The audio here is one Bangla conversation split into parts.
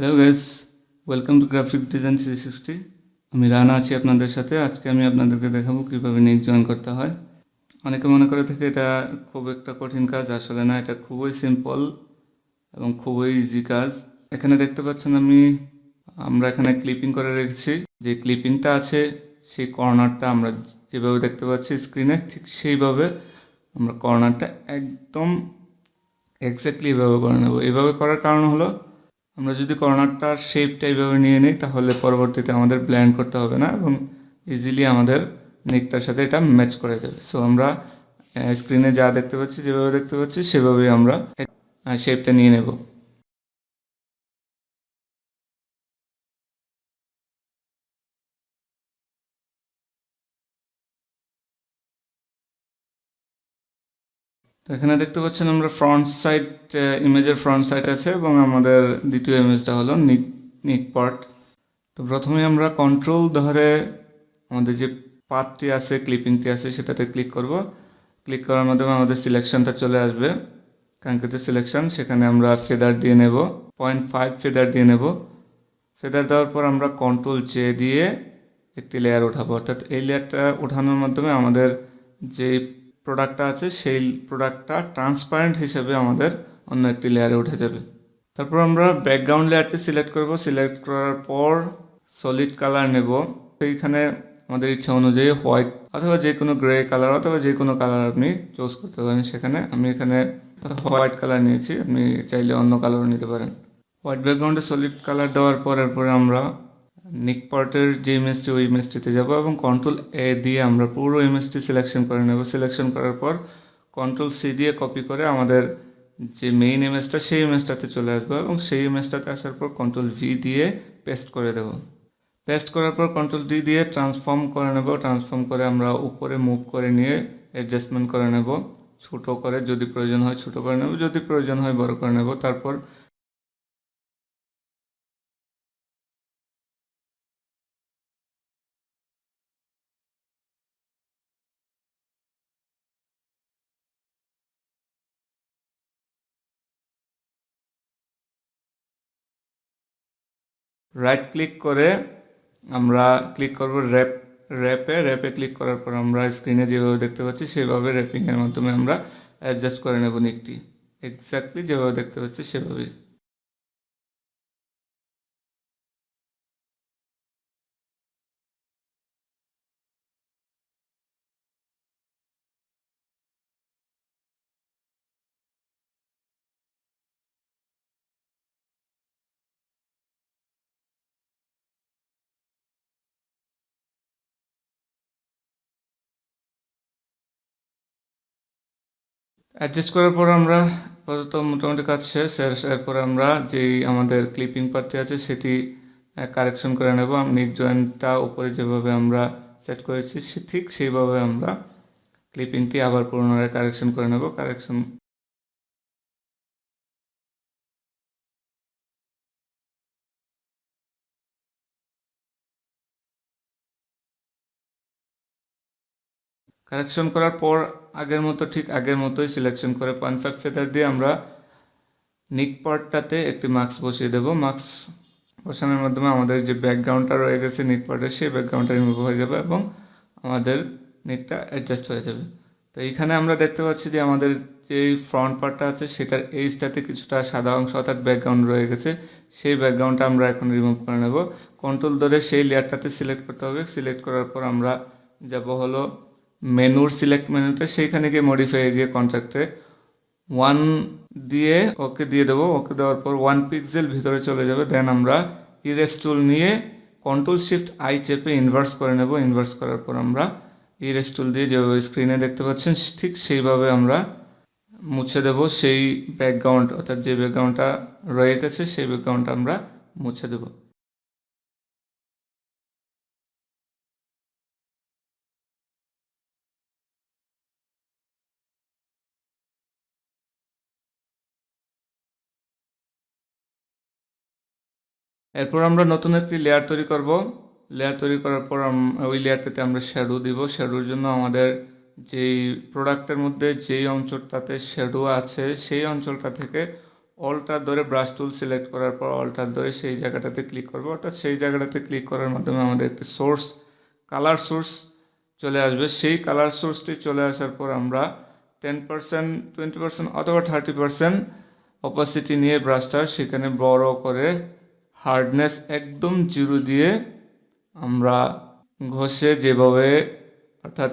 Hello guys, welcome to graphic design 360। আমি রানা আছি আপনাদের সাথে। আজকে আমি আপনাদেরকে দেখাবো কীভাবে নিক জয়েন করতে হয়। অনেকে মনে করে থাকে এটা খুব একটা কঠিন কাজ, আসলে না, এটা খুবই সিম্পল এবং খুবই ইজি কাজ। এখানে দেখতে পাচ্ছেন আমরা এখানে ক্লিপিং করে রেখেছি। যে ক্লিপিংটা আছে সেই কর্নারটা আমরা যেভাবে দেখতে পাচ্ছি স্ক্রিনে, ঠিক সেইভাবে আমরা কর্নারটা একদম এক্স্যাক্টলি এভাবে করে নেব। এভাবে করার কারণ হলো, আমরা যদি কর্নারটার শেপটা এইভাবে নিয়ে নিই তাহলে পরবর্তীতে আমাদের ব্লেন্ড করতে হবে না এবং ইজিলি আমাদের নেকটার সাথে এটা ম্যাচ করে যাবে। সো আমরা স্ক্রিনে যা দেখতে পাচ্ছি, যেভাবে দেখতে পাচ্ছি সেভাবেই আমরা শেপটা নিয়ে নেব। তো এখানে দেখতে পাচ্ছেন আমরা ফ্রন্ট সাইড, ইমেজের ফ্রন্ট সাইড আছে এবং আমাদের দ্বিতীয় ইমেজটা হলো নিক পার্ট। তো প্রথমে আমরা কন্ট্রোল ধরে আমাদের যে পাথটি আছে, ক্লিপিংটি আছে, সেটাতে ক্লিক করব। ক্লিক করার মাধ্যমে আমাদের সিলেকশনটা চলে আসবে, কাঙ্ক্ষিত সিলেকশন। সেখানে আমরা ফেদার দিয়ে নেব, 0.5 ফেদার দিয়ে নেব। ফেদার দেওয়ার পর আমরা কন্ট্রোল জে দিয়ে একটি লেয়ার উঠাবো। অর্থাৎ এই লেয়ারটা ওঠানোর মাধ্যমে আমাদের যে প্রোডাক্টটা আছে সেই প্রোডাক্টটা ট্রান্সপারেন্ট হিসেবে আমাদের অন্য একটি লেয়ারে উঠে যাবে। তারপর আমরা ব্যাকগ্রাউন্ড লেয়ারটি সিলেক্ট করব। সিলেক্ট করার পর সলিড কালার নেব। সেইখানে আমাদের ইচ্ছা অনুযায়ী হোয়াইট অথবা যে কোনো গ্রে কালার অথবা যে কোনো কালার আপনি চুজ করতে পারেন। আমি এখানে হোয়াইট কালার নিয়েছি, আপনি চাইলে অন্য কালারও নিতে পারেন। হোয়াইট ব্যাকগ্রাউন্ডে সলিড কালার দেওয়ার পর এরপরে আমরা নিক পার্টের যে ইমেজটি, ওই ইমেজটিতে যাব এবং কন্ট্রোল এ দিয়ে আমরা পুরো ইমেজটি সিলেকশন করে নেব। সিলেকশন করার পর কন্ট্রোল সি দিয়ে কপি করে আমাদের যে মেইন ইমেজটা সেই ইমেজটাতে চলে আসবো এবং সেই ইমেজটাতে আসার পর কন্ট্রোল ভি দিয়ে পেস্ট করে দেব। পেস্ট করার পর কন্ট্রোল ডি দিয়ে ট্রান্সফর্ম করে নেব। ট্রান্সফর্ম করে আমরা উপরে মুভ করে নিয়ে অ্যাডজাস্টমেন্ট করে নেব, ছোটো করে, যদি প্রয়োজন হয় ছোটো করে নেব, যদি প্রয়োজন হয় বড় করে নেব। তারপর রাইট ক্লিক করে আমরা ক্লিক করব র্যাপে ক্লিক করার পর আমরা স্ক্রিনে যেভাবে দেখতে পাচ্ছি সেভাবে র্যাপিংয়ের মাধ্যমে আমরা অ্যাডজাস্ট করে নেব নিকটি, এক্স্যাক্টলি যেভাবে দেখতে পাচ্ছি সেভাবেই। অ্যাডজাস্ট করার পর আমরা আপাতত মোটামুটি কাজ শেষ। এরপর আমরা যেই আমাদের ক্লিপিং পার্টটি আছে সেটি কারেকশন করে নেব। নিক জয়েন্টটা উপরে যেভাবে আমরা সেট করেছি ঠিক সেইভাবে আমরা ক্লিপিংটি আবার পুনরায় কারেকশন করে নেব। কারেকশন করার পর ঠিক আগের মতোই সিলেকশন করে 0.5 ফেদার দিয়ে আমরা নিক পার্টটাতে একটি মাস্ক বসিয়ে দেব। মাস্ক বসানোর মাধ্যমে আমাদের যে ব্যাকগ্রাউন্ডটা রয়ে গেছে নিক পার্টের, সেই ব্যাকগ্রাউন্ডটা রিমুভ হয়ে যাবে এবং আমাদের নিকটা অ্যাডজাস্ট হয়ে যাবে। তো এইখানে আমরা দেখতে পাচ্ছি যে আমাদের যে ফ্রন্ট পার্টটা আছে সেটার এইজটাতে কিছুটা সাদা অংশ অর্থাৎ ব্যাকগ্রাউন্ড রয়ে গেছে। সেই ব্যাকগ্রাউন্ডটা আমরা এখন রিমুভ করে নেব। কন্ট্রোল ধরে সেই লেয়ারটাতে সিলেক্ট করতে হবে। সিলেক্ট করার পর আমরা যাব হলো মেনুর সিলেক্ট মেনুতে, সেইখানে গিয়ে মডিফাই গিয়ে কন্ট্রাক্টে 1 দিয়ে ওকে দিয়ে দেবো। ওকে দেওয়ার পর 1 পিক্সেল ভিতরে চলে যাবে। দেন আমরা ইরেজ টুল নিয়ে কন্ট্রোল শিফট আই চেপে ইনভার্স করে নেব। ইনভার্স করার পর আমরা ইরেজ টুল দিয়ে যেভাবে স্ক্রিনে দেখতে পাচ্ছেন ঠিক সেইভাবে আমরা মুছে দেব সেই ব্যাকগ্রাউন্ড, অর্থাৎ যে ব্যাকগ্রাউন্ডটা রয়ে গেছে সেই ব্যাকগ্রাউন্ডটা আমরা মুছে দেব। এরপর আমরা নতুন একটি লেয়ার তৈরি করব। লেয়ার তৈরি করার পর ওই লেয়ারটাতে আমরা শ্যাডো দিব। শ্যাডোর জন্য আমাদের যেই প্রোডাক্টের মধ্যে যেই অঞ্চলটাতে শ্যাডো আছে সেই অঞ্চলটা থেকে অল্টার ধরে ব্রাশ টুল সিলেক্ট করার পর অল্টার ধরে সেই জায়গাটাতে ক্লিক করবো, অর্থাৎ সেই জায়গাটাতে ক্লিক করার মাধ্যমে আমাদের একটি সোর্স কালার সোর্স চলে আসবে। সেই কালার সোর্সটি চলে আসার পর আমরা 10%, 20% অথবা 30% অপাসিটি নিয়ে ব্রাশটা সেখানে বড় করে হার্ডনেস একদম 0 দিয়ে আমরা ঘষে যেভাবে, অর্থাৎ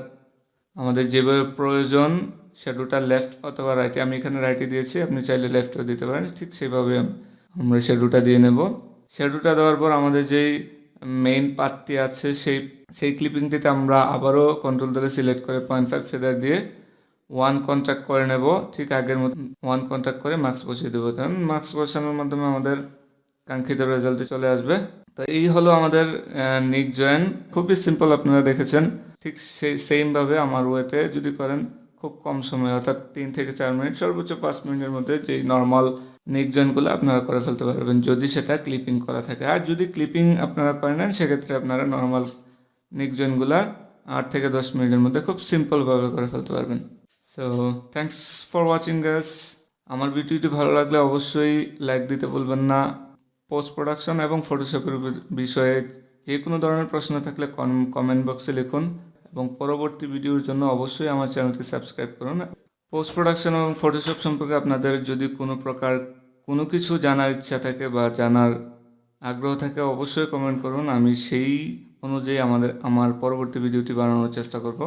আমাদের যেভাবে প্রয়োজন শ্যাডোটা লেফট অথবা রাইটে, আমি এখানে রাইটে দিয়েছি, আপনি চাইলে লেফটেও দিতে পারেন, ঠিক সেইভাবে আমরা শ্যাডোটা দিয়ে নেব। শ্যাডোটা দেওয়ার পর আমাদের যেই মেইন পার্টটি আছে সেই ক্লিপিংটিতে আমরা আবারও কন্ট্রোল ধরে সিলেক্ট করে 0.5 ফেদার দিয়ে 1 কন্ট্যাক্ট করে নেব, ঠিক আগের মতো 1 কন্ট্যাক্ট করে মার্কস বসিয়ে দেবো। কারণ মার্কস বসানোর মাধ্যমে আমাদের কাঙ্ক্ষিত রেজাল্টে চলে আসবে। তো এই হলো আমাদের নিক জয়েন, খুবই সিম্পল, আপনারা দেখেছেন। ঠিক সেমভাবে আমার ওয়েতে যদি করেন খুব কম সময়, অর্থাৎ 3 থেকে 4 মিনিট, সর্বোচ্চ 5 মিনিটের মধ্যে যেই নর্মাল নিক জয়েনগুলো আপনারা করে ফেলতে পারবেন, যদি সেটা ক্লিপিং করা থাকে। আর যদি ক্লিপিং আপনারা করে নেন সেক্ষেত্রে আপনারা নর্মাল নিক জয়েনগুলো 8 থেকে 10 মিনিটের মধ্যে খুব সিম্পলভাবে করে ফেলতে পারবেন। So thanks for watching guys. আমার ভিডিওটি ভালো লাগলে অবশ্যই লাইক দিতে ভুলবেন না। পোস্ট প্রোডাকশন এবং ফটোশপের বিষয়ে যে কোনো ধরনের প্রশ্ন থাকলে কমেন্ট বক্সে লিখুন এবং পরবর্তী ভিডিওর জন্য অবশ্যই আমার চ্যানেলটি সাবস্ক্রাইব করুন। পোস্ট প্রোডাকশন এবং ফটোশপ সম্পর্কে আপনাদের যদি কোনো কিছু জানার ইচ্ছা থাকে বা জানার আগ্রহ থাকে অবশ্যই কমেন্ট করুন, আমি সেই অনুযায়ী আমার পরবর্তী ভিডিওটি বানানোর চেষ্টা করব।